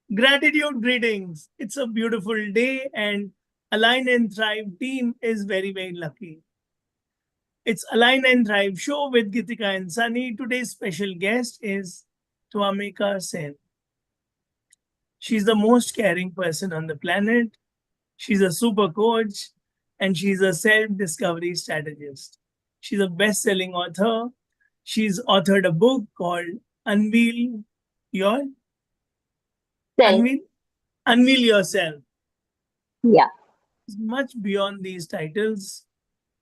Gratitude greetings. It's a beautiful day, and Align and Thrive team is very, very lucky. It's Align and Thrive show with Geetika and Sunny. Today's special guest is Twameka Sen. She's the most caring person on the planet. She's a super coach and she's a self discovery strategist. She's a best selling author. She's authored a book called Unveil Your Self. Unveil, Unveil Yourself. Yeah. Much beyond these titles.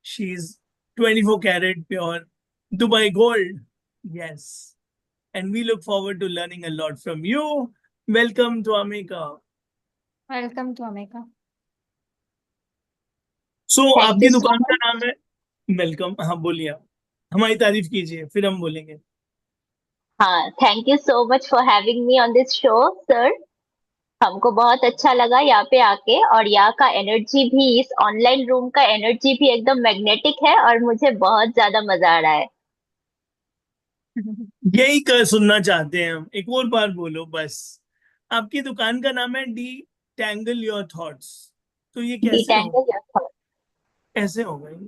She's 24 karat pure Dubai gold. Yes. And we look forward to learning a lot from you. Welcome to America. Welcome to Twameka. So Thank आपकी you so दुकान का much. नाम है welcome. हाँ बोलिए आप. हमारी तारीफ कीजिए फिर हम बोलेंगे. हाँ, thank you so much for having me on this show sir. हमको बहुत अच्छा लगा यहाँ पे आके, और यहाँ का एनर्जी भी, इस ऑनलाइन रूम का एनर्जी भी एकदम मैग्नेटिक है और मुझे बहुत ज्यादा मजा आ रहा है. यही कर सुनना चाहते हैं हम. एक और बार बोलो बस. आपकी दुकान का नाम है डी टैंगल योर थॉट्स. तो ये डिटेंगल योर थॉट. कैसे होगा ये?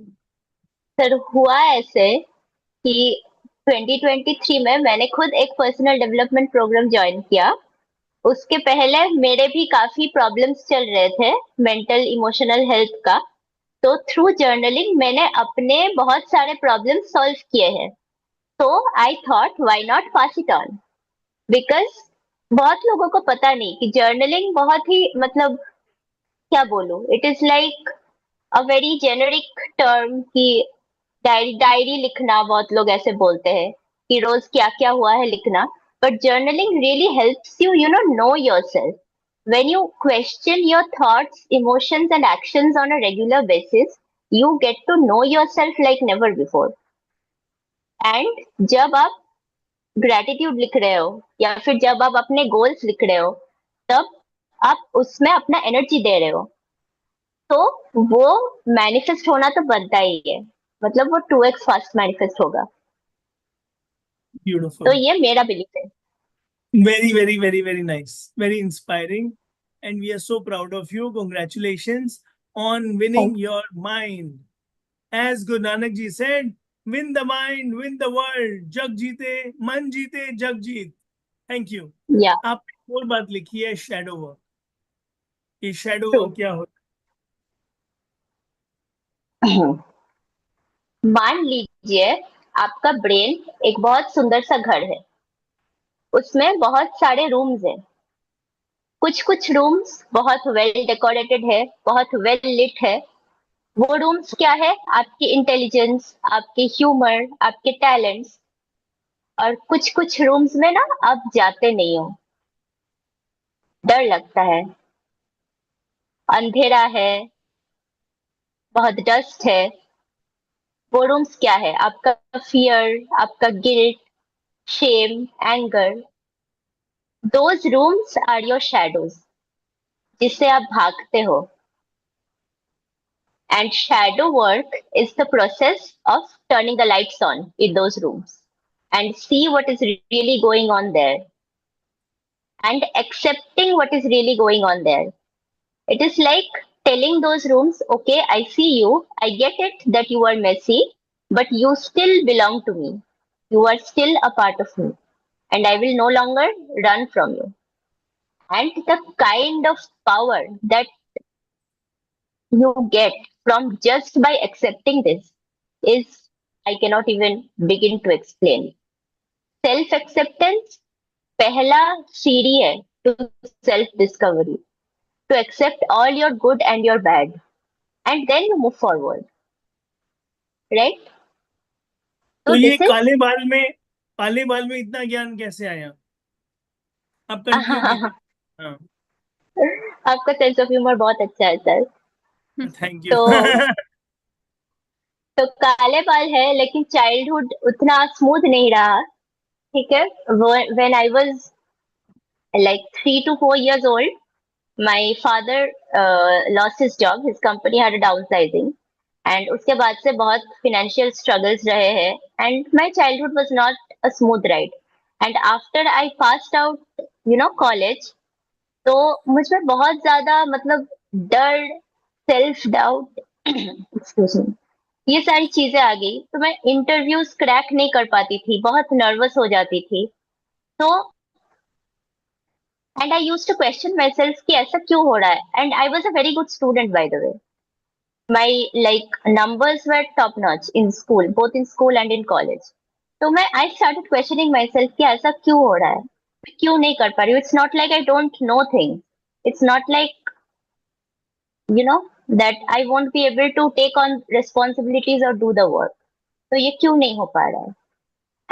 सर हुआ ऐसे कि 2023 में मैंने खुद एक पर्सनल डेवलपमेंट प्रोग्राम ज्वाइन किया. उसके पहले मेरे भी काफी प्रॉब्लम्स चल रहे थे, मेंटल इमोशनल हेल्थ का. तो थ्रू जर्नलिंग मैंने अपने बहुत सारे प्रॉब्लम सॉल्व किए हैं. तो I thought why not pass it on, because बहुत लोगों को पता नहीं कि जर्नलिंग बहुत ही, मतलब क्या बोलूं, it is like a very generic term कि डायरी डायरी लिखना, बहुत लोग ऐसे बोलते हैं कि रोज क्या क्या हुआ है लिखना. But journaling really helps you, you know yourself. when you question your thoughts, emotions and actions on a regular basis, you get to know yourself like never before. And जब आप ग्रेटिट्यूड लिख रहे हो या फिर जब आप अपने गोल्स लिख रहे हो, तब आप उसमें अपना एनर्जी दे रहे हो. तो वो मैनिफेस्ट होना तो बनता ही है, मतलब वो 2x फास्ट मैनिफेस्ट होगा. Beautiful. तो ये मेरा बिलीफ है. Very, very, very, very nice. Very inspiring. And we are so proud of you. Congratulations on winning your mind. As Guru Nanak Ji said, win the mind, win the world. जग जीते, मन जीते, जग जीत. Thank you. या आपने और बात लिखी है shadow work. ये शैडो ट्रू. वर्क क्या होता मान लीजिए आपका ब्रेन एक बहुत सुंदर सा घर है, उसमें बहुत सारे रूम्स हैं. कुछ कुछ रूम्स बहुत वेल डेकोरेटेड है, बहुत वेल लिट है. वो रूम्स क्या है? आपकी इंटेलिजेंस, आपके ह्यूमर, आपके टैलेंट्स. और कुछ कुछ रूम्स में ना आप जाते नहीं हो, डर लगता है, अंधेरा है, बहुत डस्ट है. वो रूम्स क्या है? आपका फियर, आपका guilt, shame, anger. Those rooms are your shadows, जिससे आप भागते हो. And shadow work is the process of turning the lights on in those rooms and see what is really going on there and accepting what is really going on there. It is like telling those rooms, okay, I see you, I get it that you are messy, but you still belong to me. You are still a part of me, and I will no longer run from you. And the kind of power that you get from just by accepting this is, I cannot even begin to explain. Self acceptance पहला सीढ़ी है to self discovery, to accept all your good and your bad, and then you move forward, right? तो So ये this is काले बाल में इतना ज्ञान कैसे आया? आप कंटिन्यू कीजिए. हाँ. आपका सेंस ऑफ ह्यूमर बहुत अच्छा है सर. Thank you. तो तो काले बाल है, लेकिन चाइल्डहुड उतना स्मूथ नहीं रहा. ठीक है. When I was like 3 to 4 years old, my father lost his job. His company had a downsizing, and उसके बाद से बहुत financial struggles रहे हैं. And my childhood was not a smooth ride. And after I passed out, college, तो मुझ में बहुत ज्यादा मतलब डर, सेल्फ डाउट, एक्सक्यूज मी, ये सारी चीजें आ गई, तो मैं इंटरव्यूज क्रैक नहीं कर पाती थी, बहुत नर्वस हो जाती थी। तो and I used to question myself कि ऐसा क्यों हो रहा है, and I was a very good student by the way. My like numbers were top notch in school, both in school and in college. तो मैं I started questioning myself कि ऐसा क्यों हो रहा है, मैं क्यों नहीं कर पा रही हूँ। It's not like I don't know things. It's not like you know that I won't be able to take on responsibilities or do the work. तो ये क्यों नहीं हो पा रहा है?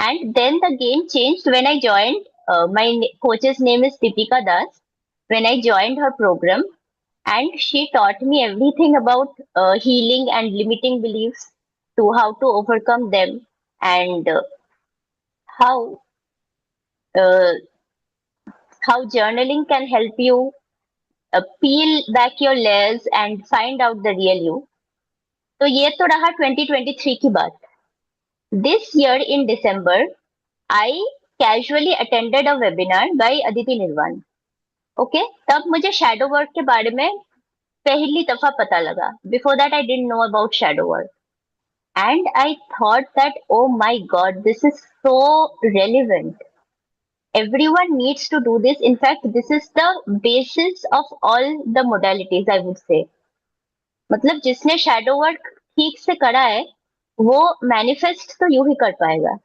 And then the game changed when I joined. Coach's name is Deepika Das. When I joined her program, and she taught me everything about healing and limiting beliefs, to how to overcome them, and how uh, how journaling can help you peel back your layers and find out the real you. तो ये तो रहा 2023 की बात. This year in December, I casually attended a webinar by Aditi Nirwan. Okay, तब मुझे shadow work के बारे में पहली दफा पता लगा. Before that, I didn't know about shadow work. And I thought that, oh my God, this is so relevant. Everyone needs to do this. In fact, this is the basis of all the modalities, I would say. मतलब जिसने shadow work ठीक से करा है, वो manifest तो यूं ही कर पाएगा.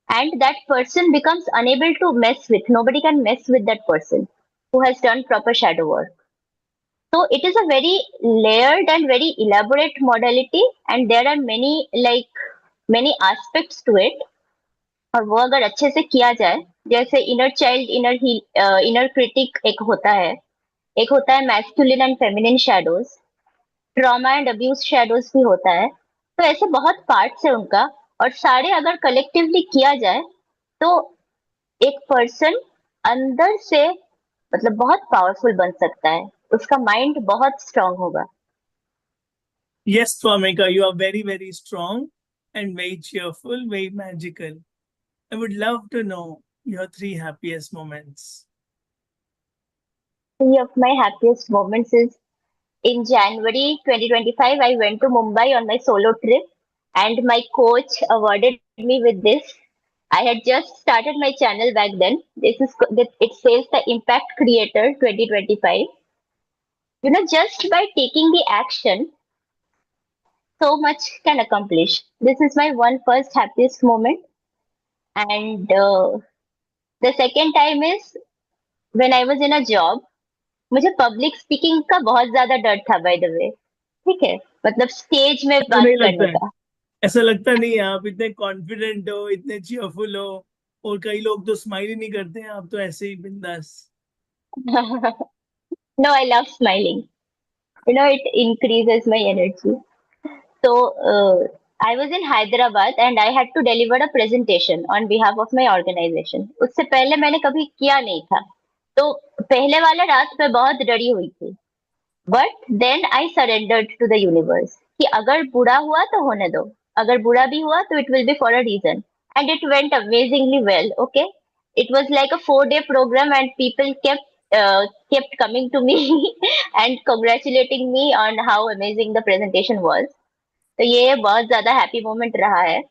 And that person becomes unable to mess with. Nobody can mess with that person who has done proper shadow work. So it is a very layered and very elaborate modality, and there are many aspects to it. और वो अगर अच्छे से किया जाए, जैसे inner child, inner critic एक होता है masculine and feminine shadows, trauma and abuse shadows भी होता है। तो ऐसे बहुत पार्ट्स है उनका, और सारे अगर कलेक्टिवली किया जाए तो एक पर्सन अंदर से मतलब बहुत पावरफुल बन सकता है, उसका माइंड बहुत स्ट्रांग होगा। Yes, Twameka, you are very, very strong and very cheerful, very magical. I would love to know your 3 happiest moments. Three of my happiest moments is in January 2025, I went to Mumbai on my solo trip, and my coach awarded me with this. I had just started my channel back then. It says the Impact Creator 2025. You know, just by taking the action, so much can accomplish. This is my one first happiest moment, and the second time is when I was in a job. मुझे public speaking का बहुत ज्यादा डर था bye the वे, ठीक है, मतलब stage में ऐसा बात नहीं करने लगता है, का। ऐसा लगता नहीं है। आप इतने कॉन्फिडेंट हो, इतने चीयरफुल हो, और कई लोग तो स्माइल ही नहीं करते हैं, आप तो ऐसे ही बिंदास। No, I love smiling, you know it increases my energy. So I was in Hyderabad and I had to deliver a presentation on behalf of my organization. उससे पहले मैंने कभी किया नहीं था, तो पहले वाला रात मैं बहुत डरी हुई थी। But then I surrendered to the universe कि अगर बुरा हुआ तो होने दो, अगर बुरा भी हुआ तो it will be for a reason, and it went amazingly well. Okay, it was like a 4 day program and people kept coming to me and congratulating me on how amazing the presentation was. तो ये बहुत ज्यादा happy moment रहा है।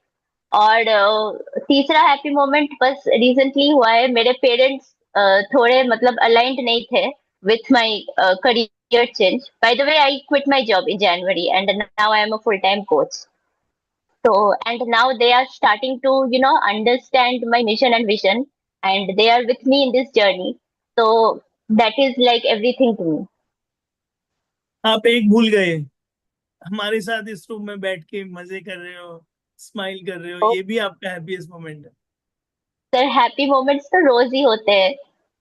और तीसरा happy moment बस recently हुआ है। मेरे पेरेंट्स थोड़े मतलब अलाइंड नहीं थे with my career change. Bye the way, I quit my job in January and now I am a full time coach. So, and now they are starting to, understand my mission and vision, and they are with me in this journey. So, that is like everything to me. आप एक भूल गए, हमारे साथ इस room में बैठ के मजे कर रहे हो, स्माइल कर रहे हो, Oh, ये भी आपका हैप्पीएस्ट मोमेंट है। sir, happy moments तो रोज ही होते हैं।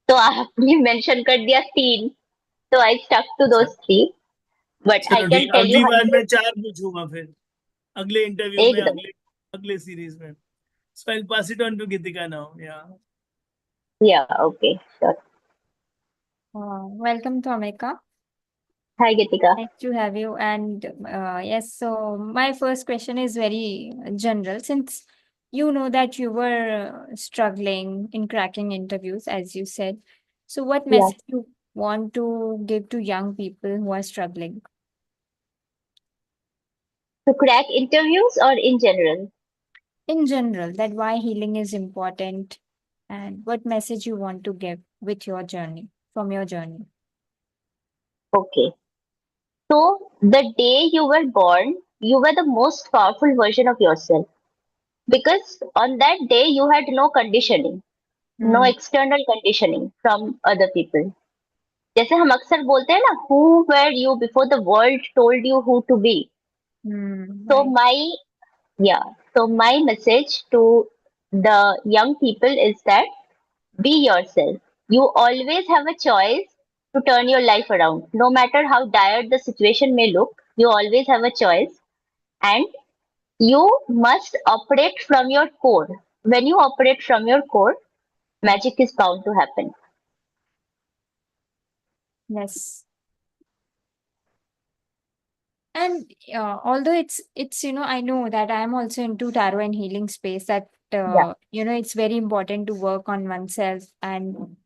तो आपने मेंशन कर दिया 3, so I stuck to अच्छा, those 3. But I चलो can ठीक, tell you अगली बार 100, मैं 4 पूछूंगा फिर, अगले इंटरव्यू में, एकदम। अगले अगले सीरीज में। So I'll pass it on to Geetika now. Yeah. Yeah, okay, sure. Welcome, Twameka. Hi, Geetika. Nice to have you. And yes, so my first question is very general. Since you know that you were struggling in cracking interviews, as you said, so what Yeah. message you want to give to young people who are struggling? To crack interviews or in general? In general, that why healing is important and what message you want to give with your journey, from your journey. Okay. So, the day you were born, you were the most powerful version of yourself. Because on that day, you had no conditioning, no Hmm. external conditioning from other people. जैसे हम अक्सर बोलते हैं ना, who were you before the world told you who to be? Hmm. So Right. my message to the young people is that be yourself. You always have a choice to turn your life around. No matter how dire the situation may look, you always have a choice, and you must operate from your core. When you operate from your core, magic is bound to happen. Yes. And although it's I know that I'm also into tarot and healing space, that Yeah, it's very important to work on oneself and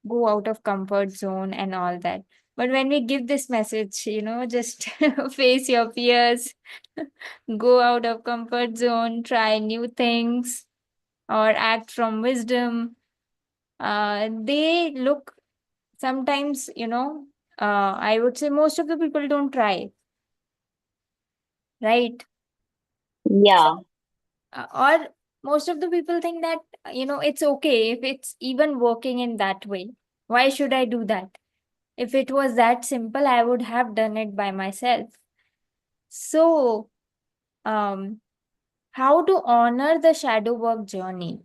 go out of comfort zone and all that. But when we give this message, just face your fears, go out of comfort zone, try new things, or act from wisdom. They look sometimes, I would say most of the people don't try, right? So, yeah, or most of the people think that, it's okay if it's even working in that way. Why should I do that? If it was that simple, I would have done it by myself. So, um, how to honor the shadow work journey?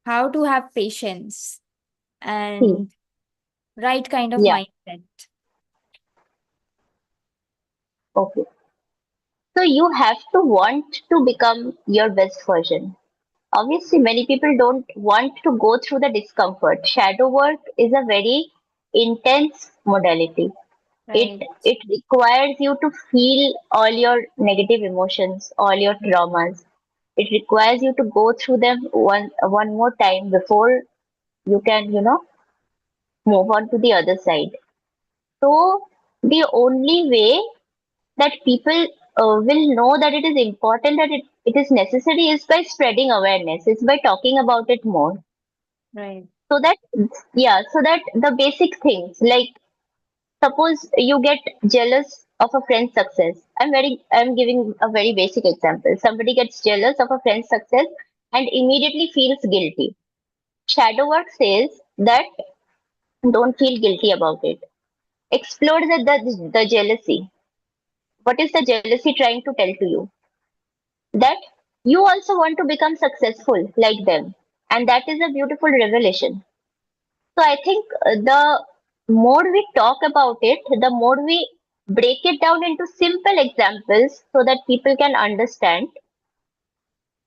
How to have patience see, and right kind of yeah, mindset? okay. So you have to want to become your best version. Obviously, many people don't want to go through the discomfort. Shadow work is a very intense modality. It Right. it requires you to feel all your negative emotions, all your traumas. It requires you to go through them one more time before you can, move on to the other side. So the only way that people will know that it is important, that it is necessary, is by spreading awareness. It's by talking about it more. Right. So that, yeah, so that the basic things, like suppose you get jealous of a friend's success. I'm giving a very basic example. Somebody gets jealous of a friend's success and immediately feels guilty. Shadow work says that don't feel guilty about it. Explore the jealousy. What is the jealousy trying to tell to you? That you also want to become successful like them. And that is a beautiful revelation. So I think the more we talk about it, the more we break it down into simple examples so that people can understand,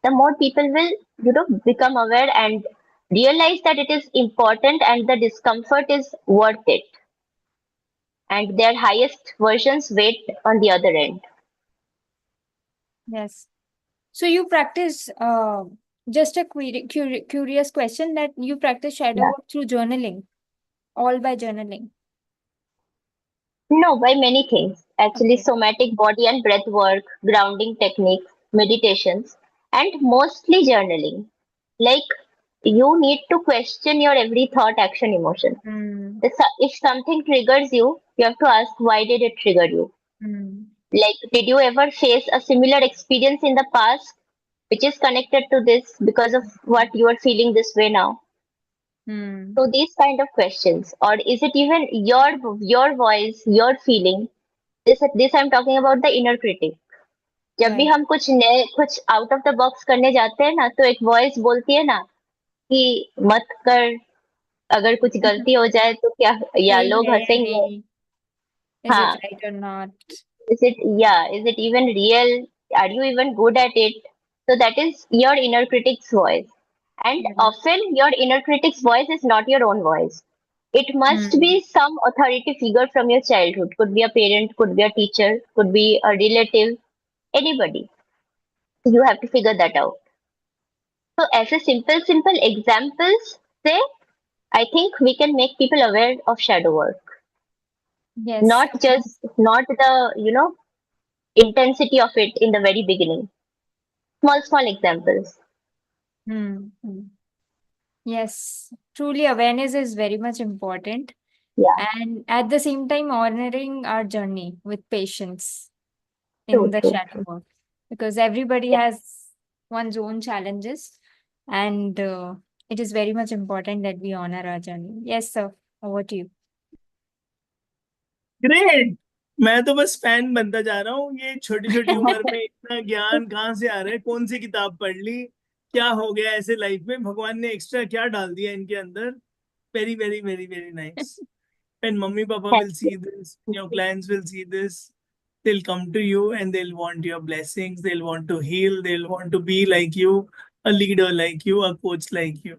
the more people will, become aware and realize that it is important and the discomfort is worth it. And their highest versions wait on the other end. Yes. So you practice, just a curious question, that you practice shadow Yeah. work through journaling, all by journaling. No, by many things. Actually, Okay. somatic body and breath work, grounding techniques, meditations, and mostly journaling. Like, you need to question your every thought, action, emotion. Hmm. If something triggers you, you have to ask, why did it trigger you? Hmm. Like, did you ever face a similar experience in the past which is connected to this because of what you are feeling this way now? Hmm. So these kind of questions, or is it even your voice, your feeling? This I'm talking about the inner critic. जब भी Right. हम कुछ नए कुछ out of the box करने जाते हैं ना, तो एक वॉइस बोलती है ना कि मत कर, अगर कुछ गलती हो जाए तो क्या, या सही लोग है या हंसेंगे. नहीं? Is it हाँ, right or not? is it even real? Are you even good at it? So that is your inner critic's voice. And Right. often your inner critic's voice is not your own voice. It must Hmm. be some authority figure from your childhood. Could be a parent, could be a teacher, could be a relative, anybody. You have to figure that out. So ऐसे simple examples से I think we can make people aware of shadow work, Yes. not the intensity of it in the very beginning. Small examples. Hmm. Hmm. Yes. Truly, awareness is very much important. Yeah, And at the same time, honoring our journey with patience in true, the true, shadow true. work. Because everybody Yeah, has one's own challenges. And it is very much important that we honor our journey. Yes, sir. Over to you. Great. मैं तो बस fan बनता जा रहा हूँ. ये छोटी छोटी उम्र में इतना ज्ञान कहाँ से आ रहा है? कौन सी किताब पढ़ ली? क्या हो गया ऐसे लाइफ में? भगवान ने एक्स्ट्रा क्या डाल दिया इनके अंदर? Very very very very nice. When mummy papa thank will you. see this, your clients will see this, they'll come to you and they'll want your blessings, they'll want to heal, they'll want to be like you, a leader like you, a coach like you,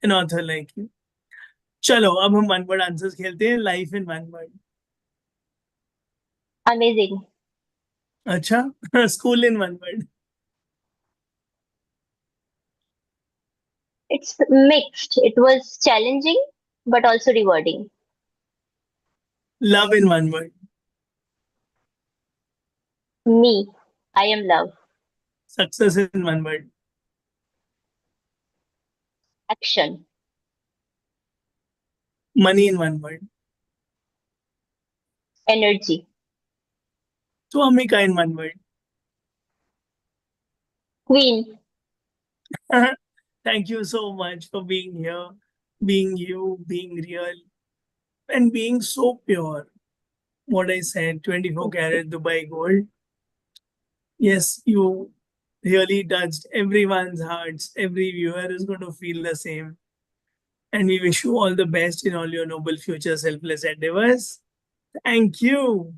an author like you. चलो अब हम one word answers खेलते हैं. Life in one word. Amazing. अच्छा. School in one word. It's mixed. It was challenging, but also rewarding. Love in one word. Me, I am love. Success in one word. Action, money in one word. energy, Twameka in one word. queen. Thank you so much for being here, being you, being real, and being so pure. What I said, 24 karat Dubai gold. Yes, you really touched everyone's hearts. Every viewer is going to feel the same. And we wish you all the best in all your noble future selfless endeavors. Thank you.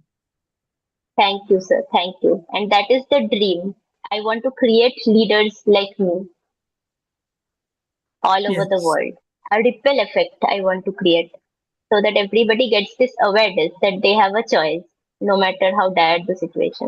Thank you, sir. Thank you. And that is the dream. I want to create leaders like me all over the Yes. world. A ripple effect I want to create so that everybody gets this awareness that they have a choice, no matter how dire the situation.